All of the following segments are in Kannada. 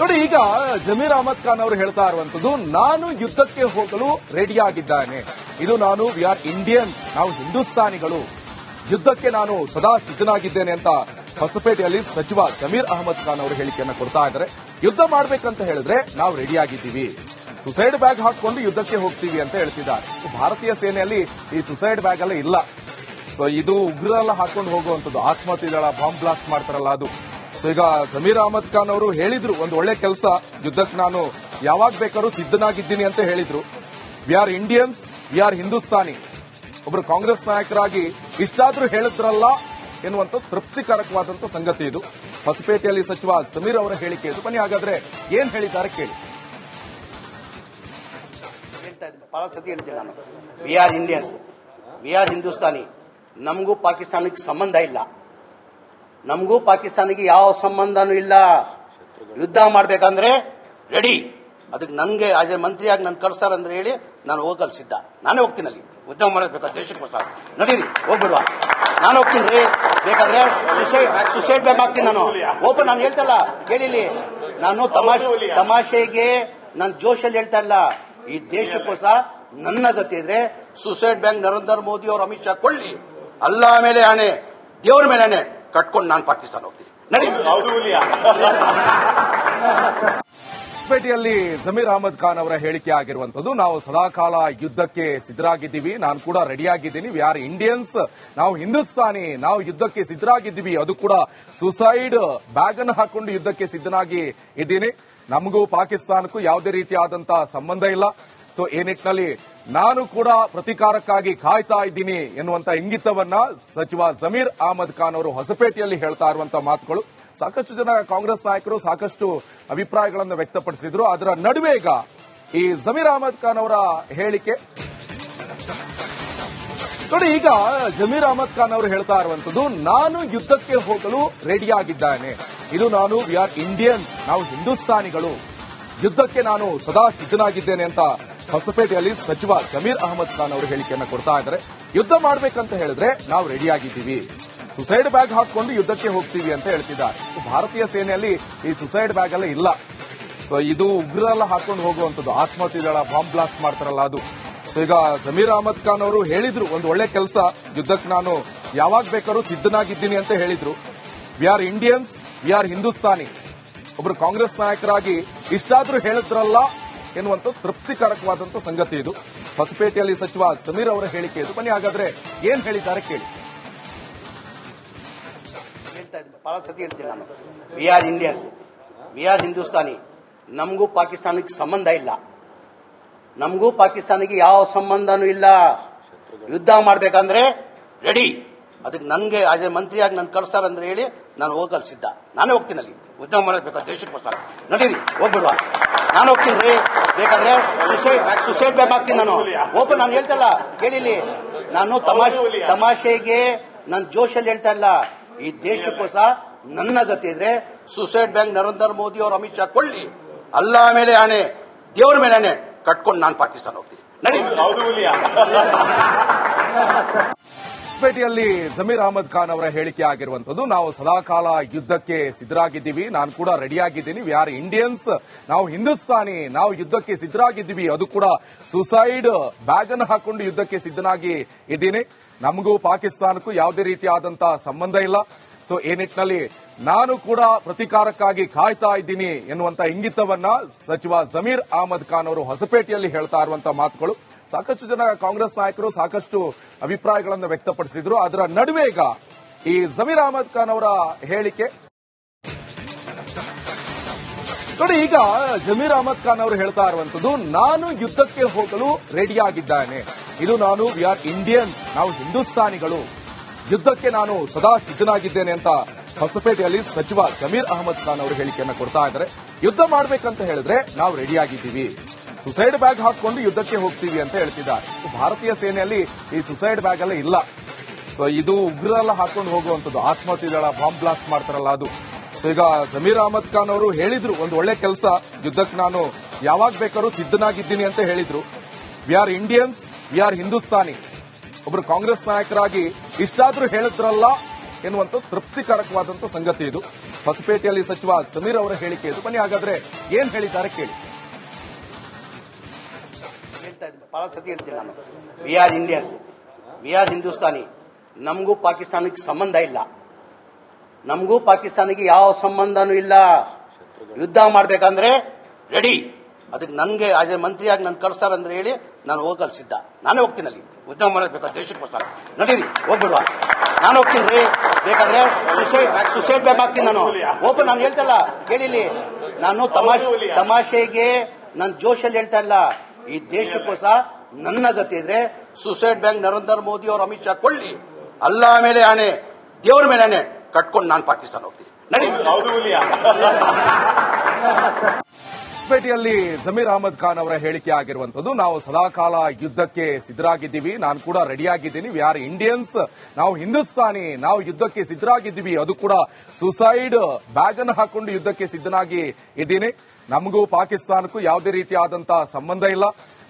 ನೋಡಿ, ಈಗ ಜಮೀರ್ ಅಹಮದ್ ಖಾನ್ ಅವರು ಹೇಳ್ತಾ ಇರುವಂತದ್ದು, ನಾನು ಯುದ್ಧಕ್ಕೆ ಹೋಗಲು ರೆಡಿಯಾಗಿದ್ದಾನೆ. ಇದು ನಾನು ವಿ ಆರ್ ಇಂಡಿಯನ್ಸ್, ನಾವು ಹಿಂದೂಸ್ತಾನಿಗಳು, ಯುದ್ಧಕ್ಕೆ ನಾನು ಸದಾ ಸಿದ್ಧನಾಗಿದ್ದೇನೆ ಅಂತ ಹೊಸಪೇಟೆಯಲ್ಲಿ ಸಚಿವ ಜಮೀರ್ ಅಹಮದ್ ಖಾನ್ ಅವರು ಹೇಳಿಕೆಯನ್ನು ಕೊಡ್ತಾ ಇದ್ದಾರೆ. ಯುದ್ಧ ಮಾಡಬೇಕಂತ ಹೇಳಿದ್ರೆ ನಾವು ರೆಡಿಯಾಗಿದ್ದೀವಿ, ಸುಸೈಡ್ ಬ್ಯಾಗ್ ಹಾಕೊಂಡು ಯುದ್ಧಕ್ಕೆ ಹೋಗ್ತೀವಿ ಅಂತ ಹೇಳ್ತಿದ್ದಾರೆ. ಭಾರತೀಯ ಸೇನೆಯಲ್ಲಿ ಈ ಸುಸೈಡ್ ಬ್ಯಾಗ್ ಎಲ್ಲ ಇಲ್ಲ. ಸೊ ಇದು ಉಗ್ರರೆಲ್ಲ ಹಾಕೊಂಡು ಹೋಗುವಂತದ್ದು, ಆತ್ಮಹತ್ಯೆ ದಳ ಬಾಂಬ್ ಬ್ಲಾಸ್ಟ್ ಮಾಡ್ತಾರಲ್ಲ ಅದು. ಸೊ ಈಗ ಜಮೀರ್ ಅಹಮದ್ ಖಾನ್ ಅವರು ಹೇಳಿದ್ರು, ಒಂದು ಒಳ್ಳೆ ಕೆಲಸ, ಯುದ್ಧಕ್ಕೆ ನಾನು ಯಾವಾಗ ಬೇಕಾದ್ರೂ ಸಿದ್ಧನಾಗಿದ್ದೀನಿ ಅಂತ ಹೇಳಿದ್ರು. We are Indians, we are Hindustani. ಒಬ್ರು ಕಾಂಗ್ರೆಸ್ ನಾಯಕರಾಗಿ ಇಷ್ಟಾದ್ರೂ ಹೇಳಿದ್ರಲ್ಲ ಎನ್ನುವಂತ ತೃಪ್ತಿಕರಕವಾದಂತ ಸಂಗತಿ ಇದು. ಹೊಸಪೇಟೆಯಲ್ಲಿ ಸಚಿವ ಜಮೀರ್ ಅವರ ಹೇಳಿಕೆ ಇದು. ಬನ್ನಿ ಹಾಗಾದ್ರೆ ಏನ್ ಹೇಳಿದ್ದಾರೆ ಕೇಳಿ. ಬಹಳ ಸತಿ ಹೇಳ್ತೀನಿ ನಾನು, we are Indians, we are Hindustani. ನಮಗೂ ಪಾಕಿಸ್ತಾನಕ್ಕೆ ಸಂಬಂಧ ಇಲ್ಲ, ನಮಗೂ ಪಾಕಿಸ್ತಾನಕ್ಕೆ ಯಾವ ಸಂಬಂಧನೂ ಇಲ್ಲ. ಯುದ್ಧ ಮಾಡ್ಬೇಕಂದ್ರೆ ರೆಡಿ. ಅದಕ್ಕೆ ನನಗೆ ಆಜೆ ಮಂತ್ರಿಯಾಗಿ ನಾನು ಕಳಿಸ್ತಾರಂದ್ರೆ ಹೇಳಿ ನಾನು ಹೋಗಲು ಸಿದ್ಧ. ನಾನೇ ಹೋಗ್ತೀನಿ, ಅಲ್ಲಿ ಯುದ್ಧ ಮಾಡಬೇಕು ದೇಶಕ್ಕೋಸ್ಕರ. ನಡೀರಿ, ಹೋಗ್ಬಿಡುವ, ನಾನು ಹೋಗ್ತೀನಿ ರೀ. ಬೇಕಾದ್ರೆ ಸುಸೈಡ್ ಬ್ಯಾಗ್ ಹಾಕ್ತೀನಿ ನಾನು. ಓಪನ್ ನಾನು ಹೇಳ್ತಲ್ಲ, ಕೇಳಿಲಿ, ನಾನು ತಮಾಷೆಗೆ ನಾನು ಜೋಶಲ್ಲಿ ಹೇಳ್ತಾ ಇಲ್ಲ. ಈ ದೇಶಕ್ಕೋಸ್ಕರ ನನ್ನ ಗತಿ ಇದ್ರೆ ಸುಸೈಡ್ ಬ್ಯಾಂಕ್ ನರೇಂದ್ರ ಮೋದಿ ಅವರು ಅಮಿತ್ ಶಾ ಕೊಳ್ಳಿ, ಅಲ್ಲ ಮೇಲೆ ಆಣೆ, ದೇವರ ಮೇಲೆ ಆಣೆ ಕಟ್ಕೊಂಡು ನಾನು ಪಾಕಿಸ್ತಾನ ಹೋಗ್ತೀನಿ. ಹೊಸಪೇಟೆಯಲ್ಲಿ ಜಮೀರ್ ಅಹಮದ್ ಖಾನ್ ಅವರ ಹೇಳಿಕೆ ಆಗಿರುವಂತದ್ದು, ನಾವು ಸದಾಕಾಲ ಯುದ್ಧಕ್ಕೆ ಸಿದ್ಧರಾಗಿದ್ದೀವಿ, ನಾನು ಕೂಡ ರೆಡಿಯಾಗಿದ್ದೀನಿ, ವಿ ಆರ್ ಇಂಡಿಯನ್ಸ್, ನಾವು ಹಿಂದೂಸ್ತಾನಿ, ನಾವು ಯುದ್ಧಕ್ಕೆ ಸಿದ್ಧರಾಗಿದ್ದೀವಿ, ಅದು ಕೂಡ ಸುಸೈಡ್ ಬ್ಯಾಗ್ ಅನ್ನು ಹಾಕೊಂಡು ಯುದ್ಧಕ್ಕೆ ಸಿದ್ಧನಾಗಿ ಇದ್ದೀನಿ, ನಮಗೂ ಪಾಕಿಸ್ತಾನಕ್ಕೂ ಯಾವುದೇ ರೀತಿಯಾದಂತಹ ಸಂಬಂಧ ಇಲ್ಲ. ಸೊ ಈ ನಿಟ್ಟಿನಲ್ಲಿ ನಾನು ಕೂಡ ಪ್ರತಿಕಾರಕ್ಕಾಗಿ ಕಾಯ್ತಾ ಇದ್ದೀನಿ ಎನ್ನುವಂತ ಇಂಗಿತವನ್ನ ಸಚಿವ ಜಮೀರ್ ಅಹಮದ್ ಖಾನ್ ಅವರು ಹೊಸಪೇಟೆಯಲ್ಲಿ ಹೇಳ್ತಾ ಇರುವಂತಹ ಮಾತುಗಳು. ಸಾಕಷ್ಟು ಜನ ಕಾಂಗ್ರೆಸ್ ನಾಯಕರು ಸಾಕಷ್ಟು ಅಭಿಪ್ರಾಯಗಳನ್ನು ವ್ಯಕ್ತಪಡಿಸಿದ್ರು. ಅದರ ನಡುವೆ ಈಗ ಈ ಜಮೀರ್ ಅಹಮದ್ ಖಾನ್ ಅವರ ಹೇಳಿಕೆ ನೋಡಿ, ಈಗ ಜಮೀರ್ ಅಹಮದ್ ಖಾನ್ ಅವರು ಹೇಳ್ತಾ ಇರುವಂತದ್ದು, ನಾನು ಯುದ್ಧಕ್ಕೆ ಹೋಗಲು ರೆಡಿಯಾಗಿದ್ದಾನೆ. ಇದು ನಾನು ವಿ ಆರ್ ಇಂಡಿಯನ್ಸ್, ನಾವು ಹಿಂದೂಸ್ತಾನಿಗಳು, ಯುದ್ಧಕ್ಕೆ ನಾನು ಸದಾ ಸಿದ್ಧನಾಗಿದ್ದೇನೆ ಅಂತ ಹೊಸಪೇಟೆಯಲ್ಲಿ ಸಚಿವ ಜಮೀರ್ ಅಹಮದ್ ಖಾನ್ ಅವರು ಹೇಳಿಕೆಯನ್ನು ಕೊಡ್ತಾ ಇದ್ದಾರೆ. ಯುದ್ಧ ಮಾಡಬೇಕಂತ ಹೇಳಿದ್ರೆ ನಾವು ರೆಡಿಯಾಗಿದ್ದೀವಿ, ಸುಸೈಡ್ ಬ್ಯಾಗ್ ಹಾಕೊಂಡು ಯುದ್ಧಕ್ಕೆ ಹೋಗ್ತೀವಿ ಅಂತ ಹೇಳ್ತಿದ್ದಾರೆ. ಭಾರತೀಯ ಸೇನೆಯಲ್ಲಿ ಈ ಸುಸೈಡ್ ಬ್ಯಾಗ್ ಎಲ್ಲ ಇಲ್ಲ. ಸೊ ಇದು ಉಗ್ರರೆಲ್ಲ ಹಾಕೊಂಡು ಹೋಗುವಂತದ್ದು, ಆತ್ಮಹತ್ಯೆ ದಳ ಬಾಂಬ್ ಬ್ಲಾಸ್ಟ್ ಮಾಡ್ತಾರಲ್ಲ ಅದು. ಸೊ ಈಗ ಜಮೀರ್ ಅಹಮದ್ ಖಾನ್ ಅವರು ಹೇಳಿದ್ರು, ಒಂದು ಒಳ್ಳೆ ಕೆಲಸ, ಯುದ್ಧಕ್ಕೆ ನಾನು ಯಾವಾಗ ಬೇಕಾದ್ರೂ ಸಿದ್ಧನಾಗಿದ್ದೀನಿ ಅಂತ ಹೇಳಿದ್ರು. We are Indians, we are Hindustani. ಒಬ್ರು ಕಾಂಗ್ರೆಸ್ ನಾಯಕರಾಗಿ ಇಷ್ಟಾದ್ರೂ ಹೇಳಿದ್ರಲ್ಲ ಎನ್ನುವಂತ ತೃಪ್ತಿಕರಕವಾದಂತ ಸಂಗತಿ ಇದು. ಹೊಸಪೇಟೆಯಲ್ಲಿ ಸಚಿವ ಜಮೀರ್ ಅವರ ಹೇಳಿಕೆ ಇದು. ಬನ್ನಿ ಹಾಗಾದ್ರೆ ಏನ್ ಹೇಳಿದ್ದಾರೆ ಕೇಳಿ. ಬಹಳ ಸತಿ ಹೇಳ್ತೀನಿ ನಾನು, we are Indians, we are Hindustani. ನಮಗೂ ಪಾಕಿಸ್ತಾನಕ್ಕೆ ಸಂಬಂಧ ಇಲ್ಲ, ನಮಗೂ ಪಾಕಿಸ್ತಾನಕ್ಕೆ ಯಾವ ಸಂಬಂಧನೂ ಇಲ್ಲ. ಯುದ್ಧ ಮಾಡ್ಬೇಕಂದ್ರೆ ರೆಡಿ. ಅದಕ್ಕೆ ನನಗೆ ಆಜೆ ಮಂತ್ರಿಯಾಗಿ ನಾನು ಕಳಿಸ್ತಾರಂದ್ರೆ ಹೇಳಿ ನಾನು ಹೋಗಲು ಸಿದ್ಧ. ನಾನೇ ಹೋಗ್ತೀನಿ, ಅಲ್ಲಿ ಯುದ್ಧ ಮಾಡಬೇಕು ದೇಶಕ್ಕೋಸ್ಕರ. ನಡೀರಿ, ಹೋಗ್ಬಿಡುವ, ನಾನು ಹೋಗ್ತೀನಿ ರೀ. ಬೇಕಾದ್ರೆ ಸುಸೈಡ್ ಬ್ಯಾಗ್ ಹಾಕ್ತೀನಿ ನಾನು. ಓಪನ್ ನಾನು ಹೇಳ್ತಲ್ಲ, ಕೇಳಿಲಿ, ನಾನು ತಮಾಷೆಗೆ ನಾನು ಜೋಶಲ್ಲಿ ಹೇಳ್ತಾ ಇಲ್ಲ. ಈ ದೇಶಕ್ಕೋಸ್ಕರ ನನ್ನ ಗತಿ ಇದ್ರೆ ಸುಸೈಡ್ ಬ್ಯಾಂಕ್ ನರೇಂದ್ರ ಮೋದಿ ಅವರು ಅಮಿತ್ ಶಾ ಕೊಳ್ಳಿ, ಅಲ್ಲ ಮೇಲೆ ಆಣೆ, ದೇವರ ಮೇಲೆ ಆಣೆ ಕಟ್ಕೊಂಡು ನಾನು ಪಾಕಿಸ್ತಾನ ಹೋಗ್ತೀನಿ. ಹೊಸಪೇಟೆಯಲ್ಲಿ ಜಮೀರ್ ಅಹಮದ್ ಖಾನ್ ಅವರ ಹೇಳಿಕೆ ಆಗಿರುವಂತದ್ದು, ನಾವು ಸದಾಕಾಲ ಯುದ್ಧಕ್ಕೆ ಸಿದ್ಧರಾಗಿದ್ದೀವಿ, ನಾನು ಕೂಡ ರೆಡಿಯಾಗಿದ್ದೀನಿ, ವಿ ಆರ್ ಇಂಡಿಯನ್ಸ್, ನಾವು ಹಿಂದೂಸ್ತಾನಿ, ನಾವು ಯುದ್ಧಕ್ಕೆ ಸಿದ್ಧರಾಗಿದ್ದೀವಿ, ಅದು ಕೂಡ ಸುಸೈಡ್ ಬ್ಯಾಗ್ ಅನ್ನು ಹಾಕೊಂಡು ಯುದ್ಧಕ್ಕೆ ಸಿದ್ಧನಾಗಿ ಇದ್ದೀನಿ, ನಮಗೂ ಪಾಕಿಸ್ತಾನಕ್ಕೂ ಯಾವುದೇ ರೀತಿಯಾದಂತಹ ಸಂಬಂಧ ಇಲ್ಲ. ಸೊ ಈ ನಿಟ್ಟಿನಲ್ಲಿ ನಾನು ಕೂಡ ಪ್ರತಿಕಾರಕ್ಕಾಗಿ ಕಾಯ್ತಾ ಇದ್ದೀನಿ ಎನ್ನುವಂತ ಇಂಗಿತವನ್ನ ಸಚಿವ ಜಮೀರ್ ಅಹಮದ್ ಖಾನ್ ಅವರು ಹೊಸಪೇಟೆಯಲ್ಲಿ ಹೇಳ್ತಾ ಇರುವಂತಹ ಮಾತುಗಳು. ಸಾಕಷ್ಟು ಜನ ಕಾಂಗ್ರೆಸ್ ನಾಯಕರು ಸಾಕಷ್ಟು ಅಭಿಪ್ರಾಯಗಳನ್ನು ವ್ಯಕ್ತಪಡಿಸಿದ್ರು. ಅದರ ನಡುವೆ ಈಗ ಈ ಜಮೀರ್ ಅಹಮದ್ ಖಾನ್ ಅವರ ಹೇಳಿಕೆ ನೋಡಿ, ಈಗ ಜಮೀರ್ ಅಹಮದ್ ಖಾನ್ ಅವರು ಹೇಳ್ತಾ ಇರುವಂತದ್ದು, ನಾನು ಯುದ್ಧಕ್ಕೆ ಹೋಗಲು ರೆಡಿಯಾಗಿದ್ದಾನೆ. ಇದು ನಾನು ವಿ ಆರ್ ಇಂಡಿಯನ್ಸ್, ನಾವು ಹಿಂದೂಸ್ತಾನಿಗಳು, ಯುದ್ಧಕ್ಕೆ ನಾನು ಸದಾ ಸಿದ್ಧನಾಗಿದ್ದೇನೆ ಅಂತ ಹೊಸಪೇಟೆಯಲ್ಲಿ ಸಚಿವ ಜಮೀರ್ ಅಹಮದ್ ಖಾನ್ ಅವರು ಹೇಳಿಕೆಯನ್ನು ಕೊಡ್ತಾ ಇದ್ದಾರೆ. ಯುದ್ಧ ಮಾಡಬೇಕಂತ ಹೇಳಿದ್ರೆ ನಾವು ರೆಡಿಯಾಗಿದ್ದೀವಿ, ಸುಸೈಡ್ ಬ್ಯಾಗ್ ಹಾಕೊಂಡು ಯುದ್ಧಕ್ಕೆ ಹೋಗ್ತೀವಿ ಅಂತ ಹೇಳ್ತಿದ್ದಾರೆ. ಭಾರತೀಯ ಸೇನೆಯಲ್ಲಿ ಈ ಸುಸೈಡ್ ಬ್ಯಾಗ್ ಎಲ್ಲ ಇಲ್ಲ. ಸೊ ಇದು ಉಗ್ರರೆಲ್ಲ ಹಾಕೊಂಡು ಹೋಗುವಂತದ್ದು, ಆತ್ಮಹತ್ಯೆ ದಳ ಬಾಂಬ್ ಬ್ಲಾಸ್ಟ್ ಮಾಡ್ತಾರಲ್ಲ ಅದು. ಸೊ ಈಗ ಜಮೀರ್ ಅಹಮದ್ ಖಾನ್ ಅವರು ಹೇಳಿದ್ರು, ಒಂದು ಒಳ್ಳೆ ಕೆಲಸ, ಯುದ್ಧಕ್ಕೆ ನಾನು ಯಾವಾಗ ಬೇಕಾದ್ರೂ ಸಿದ್ಧನಾಗಿದ್ದೀನಿ ಅಂತ ಹೇಳಿದ್ರು. We are Indians, we are Hindustani. ಒಬ್ರು ಕಾಂಗ್ರೆಸ್ ನಾಯಕರಾಗಿ ಇಷ್ಟಾದ್ರೂ ಹೇಳಿದ್ರಲ್ಲ ಎನ್ನುವಂತ ತೃಪ್ತಿಕರಕವಾದಂತ ಸಂಗತಿ ಇದು. ಹೊಸಪೇಟೆಯಲ್ಲಿ ಸಚಿವ ಸಮೀರ್ ಅವರ ಹೇಳಿಕೆ ಇದು. ಬನ್ನಿ ಹಾಗಾದ್ರೆ ಏನ್ ಹೇಳಿದ್ದಾರೆ ಕೇಳಿ. ಬಹಳ ಸತಿ ಹೇಳ್ತೀನಿ ನಾನು, we are Indians, we are Hindustani. ನಮಗೂ ಪಾಕಿಸ್ತಾನಕ್ಕೆ ಸಂಬಂಧ ಇಲ್ಲ. ನಮಗೂ ಪಾಕಿಸ್ತಾನಕ್ಕೆ ಯಾವ ಸಂಬಂಧನೂ ಇಲ್ಲ. ಯುದ್ಧ ಮಾಡ್ಬೇಕಂದ್ರೆ ರೆಡಿ. ಅದಕ್ಕೆ ನನಗೆ ಆಸ್ ಎ ಮಂತ್ರಿಯಾಗಿ ನಾನು ಕಳಿಸ್ತಾರಂದ್ರೆ ಹೇಳಿ ನಾನು ಹೋಗಲು ಸಿದ್ಧ. ನಾನೇ ಹೋಗ್ತೀನಿ ಅಲ್ಲಿ ಯುದ್ಧ ಮಾಡಬೇಕು ದೇಶಕ್ಕೋಸ್ಕರ. ನಡೀರಿ ಹೋಗ್ಬಿಡುವ, ನಾನು ಹೋಗ್ತೀನಿ ರೀ. ಬೇಕಾದ್ರೆ ಸುಸೈಡ್ ಬ್ಯಾಗ್ ಹಾಕ್ತೀನಿ ನಾನು. ಓಪನ್ ನಾನು ಹೇಳ್ತಲ್ಲ ಕೇಳಿಲಿ, ನಾನು ತಮಾಷೆಗೆ ನನ್ನ ಜೋಶಲ್ಲಿ ಹೇಳ್ತಾ ಇಲ್ಲ. ಈ ದೇಶಕ್ಕೋಸ್ಕರ ನನ್ನ ಗತಿ ಇದ್ರೆ ಸುಸೈಡ್ ಬ್ಯಾಂಕ್ ನರೇಂದ್ರ ಮೋದಿ ಅವರು ಅಮಿತ್ ಶಾ ಕೊಳ್ಳಿ, ಅಲ್ಲ ಮೇಲೆ ಆಣೆ, ದೇವರ ಮೇಲೆ ಆಣೆ ಕಟ್ಕೊಂಡು ನಾನು ಪಾಕಿಸ್ತಾನ ಹೋಗ್ತೀನಿ. ಹೊಸಪೇಟೆಯಲ್ಲಿ ಜಮೀರ್ ಅಹಮದ್ ಖಾನ್ ಅವರ ಹೇಳಿಕೆ ಆಗಿರುವಂತದ್ದು, ನಾವು ಸದಾಕಾಲ ಯುದ್ಧಕ್ಕೆ ಸಿದ್ಧರಾಗಿದ್ದೀವಿ, ನಾನು ಕೂಡ ರೆಡಿಯಾಗಿದ್ದೀನಿ, ವಿ ಆರ್ ಇಂಡಿಯನ್ಸ್, ನಾವು ಹಿಂದೂಸ್ತಾನಿ, ನಾವು ಯುದ್ಧಕ್ಕೆ ಸಿದ್ಧರಾಗಿದ್ದೀವಿ, ಅದು ಕೂಡ ಸುಸೈಡ್ ಬ್ಯಾಗ್ ಅನ್ನು ಹಾಕೊಂಡು ಯುದ್ಧಕ್ಕೆ ಸಿದ್ಧನಾಗಿ ಇದ್ದೀನಿ, ನಮಗೂ ಪಾಕಿಸ್ತಾನಕ್ಕೂ ಯಾವುದೇ ರೀತಿಯಾದಂತಹ ಸಂಬಂಧ ಇಲ್ಲ.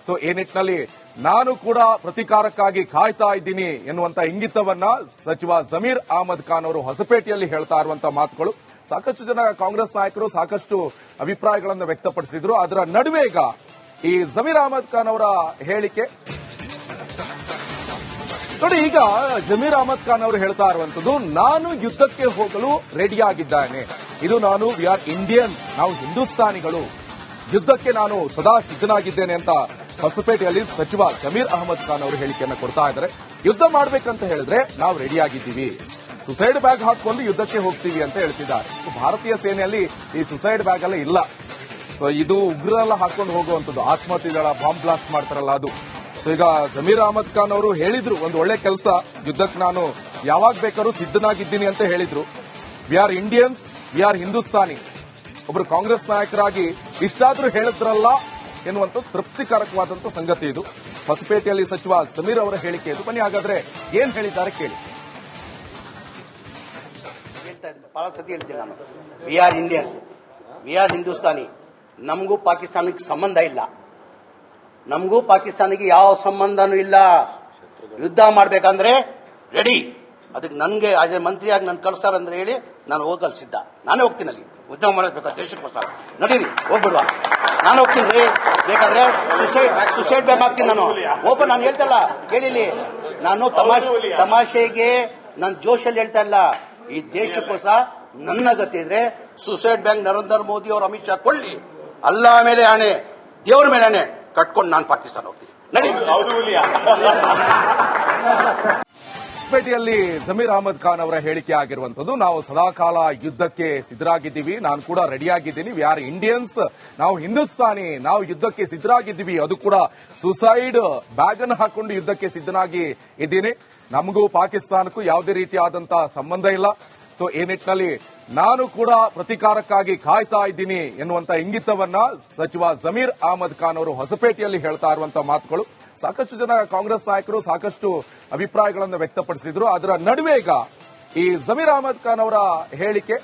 ಸೊ ಈ ನಿಟ್ಟಿನಲ್ಲಿ ನಾನು ಕೂಡ ಪ್ರತಿಕಾರಕ್ಕಾಗಿ ಕಾಯ್ತಾ ಇದ್ದೀನಿ ಎನ್ನುವಂತ ಇಂಗಿತವನ್ನ ಸಚಿವ ಜಮೀರ್ ಅಹಮದ್ ಖಾನ್ ಅವರು ಹೊಸಪೇಟೆಯಲ್ಲಿ ಹೇಳ್ತಾ ಇರುವಂತಹ ಮಾತುಗಳು. ಸಾಕಷ್ಟು ಜನ ಕಾಂಗ್ರೆಸ್ ನಾಯಕರು ಸಾಕಷ್ಟು ಅಭಿಪ್ರಾಯಗಳನ್ನು ವ್ಯಕ್ತಪಡಿಸಿದ್ರು. ಅದರ ನಡುವೆ ಈಗ ಈ ಜಮೀರ್ ಅಹಮದ್ ಖಾನ್ ಅವರ ಹೇಳಿಕೆ ನೋಡಿ. ಈಗ ಜಮೀರ್ ಅಹಮದ್ ಖಾನ್ ಅವರು ಹೇಳ್ತಾ ಇರುವಂತದ್ದು, ನಾನು ಯುದ್ಧಕ್ಕೆ ಹೋಗಲು ರೆಡಿಯಾಗಿದ್ದೇನೆ, ಇದು ನಾನು ವಿ ಆರ್ ಇಂಡಿಯನ್ಸ್, ನಾವು ಹಿಂದೂಸ್ತಾನಿಗಳು, ಯುದ್ಧಕ್ಕೆ ನಾನು ಸದಾ ಸಿದ್ಧನಾಗಿದ್ದೇನೆ ಅಂತ ಹೊಸಪೇಟೆಯಲ್ಲಿ ಸಚಿವ ಜಮೀರ್ ಅಹಮದ್ ಖಾನ್ ಅವರು ಹೇಳಿಕೆಯನ್ನು ಕೊಡ್ತಾ ಇದ್ದಾರೆ. ಯುದ್ಧ ಮಾಡಬೇಕಂತ ಹೇಳಿದ್ರೆ ನಾವು ರೆಡಿಯಾಗಿದ್ದೀವಿ, ಸುಸೈಡ್ ಬ್ಯಾಗ್ ಹಾಕೊಂಡು ಯುದ್ಧಕ್ಕೆ ಹೋಗ್ತೀವಿ ಅಂತ ಹೇಳ್ತಿದ್ದಾರೆ. ಭಾರತೀಯ ಸೇನೆಯಲ್ಲಿ ಈ ಸುಸೈಡ್ ಬ್ಯಾಗ್ ಎಲ್ಲ ಇಲ್ಲ. ಸೊ ಇದು ಉಗ್ರರೆಲ್ಲ ಹಾಕೊಂಡು ಹೋಗುವಂತದ್ದು, ಆತ್ಮಹತ್ಯೆಗಳ ಬಾಂಬ್ ಬ್ಲಾಸ್ಟ್ ಮಾಡ್ತಾರಲ್ಲ ಅದು. ಸೊ ಈಗ ಜಮೀರ್ ಅಹಮದ್ ಖಾನ್ ಅವರು ಹೇಳಿದ್ರು, ಒಂದು ಒಳ್ಳೆ ಕೆಲಸ, ಯುದ್ಧಕ್ಕೆ ನಾನು ಯಾವಾಗ ಬೇಕಾದ್ರೂ ಸಿದ್ಧನಾಗಿದ್ದೀನಿ ಅಂತ ಹೇಳಿದ್ರು. We are Indians, we are Hindustani. ಒಬ್ರು ಕಾಂಗ್ರೆಸ್ ನಾಯಕರಾಗಿ ಇಷ್ಟಾದ್ರೂ ಹೇಳಿದ್ರಲ್ಲ ಎನ್ನುವಂತ ತೃಪ್ತಿಕರಕವಾದಂತ ಸಂಗತಿ ಇದು. ಹೊಸಪೇಟೆಯಲ್ಲಿ ಸಚಿವ ಸಮೀರ್ ಅವರ ಹೇಳಿಕೆ ಇದು. ಬನ್ನಿ ಹಾಗಾದ್ರೆ ಏನ್ ಹೇಳಿದ್ದಾರೆ ಕೇಳಿ. ಬಹಳ ಸತಿ ಹೇಳ್ತೀನಿ ನಾನು, we are Indians, we are Hindustani. ನಮಗೂ ಪಾಕಿಸ್ತಾನಕ್ಕೆ ಸಂಬಂಧ ಇಲ್ಲ. ನಮಗೂ ಪಾಕಿಸ್ತಾನಕ್ಕೆ ಯಾವ ಸಂಬಂಧನೂ ಇಲ್ಲ. ಯುದ್ಧ ಮಾಡ್ಬೇಕಂದ್ರೆ ರೆಡಿ. ಅದಕ್ಕೆ ನನಗೆ ಆಸ್ ಎ ಮಂತ್ರಿಯಾಗಿ ನಾನು ಕಳಿಸ್ತಾರಂದ್ರೆ ಹೇಳಿ ನಾನು ಹೋಗಲು ಸಿದ್ಧ. ನಾನೇ ಹೋಗ್ತೀನಿ ಅಲ್ಲಿ ಯುದ್ಧ ಮಾಡಬೇಕು ದೇಶಕ್ಕೋಸ್ಕರ. ನಡೀರಿ ಹೋಗ್ಬಿಡುವ, ನಾನು ಹೋಗ್ತೀನಿ ರೀ. ಬೇಕಾದ್ರೆ ಸುಸೈಡ್ ಬ್ಯಾಗ್ ಹಾಕ್ತೀನಿ ನಾನು. ಓಪನ್ ನಾನು ಹೇಳ್ತಲ್ಲ ಕೇಳಿಲಿ, ನಾನು ತಮಾಷೆಗೆ ನನ್ನ ಜೋಶಲ್ಲಿ ಹೇಳ್ತಾ ಇಲ್ಲ. ಈ ದೇಶಕ್ಕೋಸ್ಕರ ನನ್ನ ಗತಿ ಇದ್ರೆ ಸುಸೈಡ್ ಬ್ಯಾಂಕ್ ನರೇಂದ್ರ ಮೋದಿ ಅವರು ಅಮಿತ್ ಶಾ ಕೊಳ್ಳಿ, ಅಲ್ಲ ಮೇಲೆ ಆಣೆ, ದೇವರ ಮೇಲೆ ಆಣೆ ಕಟ್ಕೊಂಡು ನಾನು ಪಾಕಿಸ್ತಾನ ಹೋಗ್ತೀನಿ. ಹೊಸಪೇಟೆಯಲ್ಲಿ ಜಮೀರ್ ಅಹಮದ್ ಖಾನ್ ಅವರ ಹೇಳಿಕೆ ಆಗಿರುವಂತದ್ದು, ನಾವು ಸದಾಕಾಲ ಯುದ್ಧಕ್ಕೆ ಸಿದ್ಧರಾಗಿದ್ದೀವಿ, ನಾನು ಕೂಡ ರೆಡಿಯಾಗಿದ್ದೀನಿ, ವಿ ಆರ್ ಇಂಡಿಯನ್ಸ್, ನಾವು ಹಿಂದೂಸ್ತಾನಿ, ನಾವು ಯುದ್ಧಕ್ಕೆ ಸಿದ್ಧರಾಗಿದ್ದೀವಿ, ಅದು ಕೂಡ ಸುಸೈಡ್ ಬ್ಯಾಗ್ ಅನ್ನು ಹಾಕೊಂಡು ಯುದ್ಧಕ್ಕೆ ಸಿದ್ಧನಾಗಿ ಇದ್ದೀನಿ, ನಮಗೂ ಪಾಕಿಸ್ತಾನಕ್ಕೂ ಯಾವುದೇ ರೀತಿಯಾದಂತಹ ಸಂಬಂಧ ಇಲ್ಲ. ಸೊ ಈ ನಿಟ್ಟಿನಲ್ಲಿ ನಾನು ಕೂಡ ಪ್ರತಿಕಾರಕ್ಕಾಗಿ ಕಾಯ್ತಾ ಇದ್ದೀನಿ ಎನ್ನುವಂತ ಇಂಗಿತವನ್ನ ಸಚಿವ ಜಮೀರ್ ಅಹಮದ್ ಖಾನ್ ಅವರು ಹೊಸಪೇಟೆಯಲ್ಲಿ ಹೇಳ್ತಾ ಇರುವಂತಹ ಮಾತುಗಳು. ಸಾಕಷ್ಟು ಜನ ಕಾಂಗ್ರೆಸ್ ನಾಯಕರು ಸಾಕಷ್ಟು ಅಭಿಪ್ರಾಯಗಳನ್ನು ವ್ಯಕ್ತಪಡಿಸಿದ್ರು. ಅದರ ನಡುವೆ ಈಗ ಈ ಜಮೀರ್ ಅಹಮದ್ ಖಾನ್ ಅವರ ಹೇಳಿಕೆ